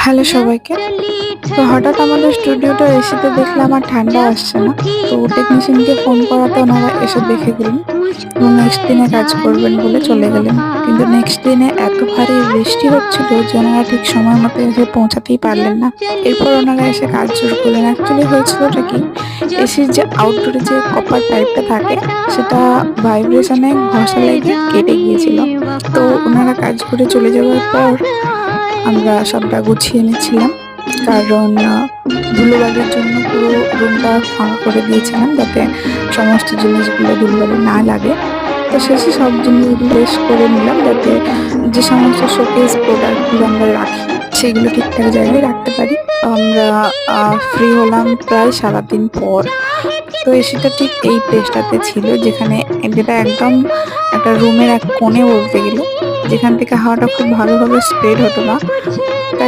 Hello সবাইকে। তো হঠাৎ আমাদের স্টুডিওটা এসিতে দেখলাম আর ঠান্ডা আসছে না। তো টেকনিশিয়ানকে ফোন করাতে ওনারা এসে দেখে গেলেন এবং নেক্সট দিনে কাজ করবেন বলে চলে গেলেন। কিন্তু নেক্সট দিনে এত ভারী বৃষ্টি হচ্ছিল যে ওনারা ঠিক সময় মতো এসে পৌঁছাতেই পারলেন না। এরপর ওনারা এসে কাজ শুরু করলেন। অ্যাকচুয়ালি হয়েছিলটা কি, এসির যে আউটডোরে যে কপার পাইপটা থাকে সেটা ভাইব্রেশনে ঘষা লেগে কেটে গিয়েছিল। তো ওনারা কাজ করে চলে যাওয়ার পর আমরা সবটা গুছিয়ে নিচ্ছিলাম, কারণ ধুলোবালির জন্য পুরো রুমটা ফাঁকা করে দিয়েছিলাম যাতে সমস্ত জিনিসগুলো ধুলোবালি না লাগে। তো শেষে সব জিনিসগুলো বেশ করে নিলাম যাতে যে সমস্ত শোকেস প্রোডাক্টগুলো আমরা রাখি সেগুলো ঠিকঠাক জায়গায় রাখতে পারি। আমরা ফ্রি হলাম প্রায় সারাদিন পর। তো এসিটা ঠিক এই প্লেসটাতে ছিল যেখানে, যেটা একদম একটা রুমের এক কোণে বলতে গেলে, যেখান থেকে হাওয়াটা খুব ভালোভাবে স্প্রেড হতো না। তাই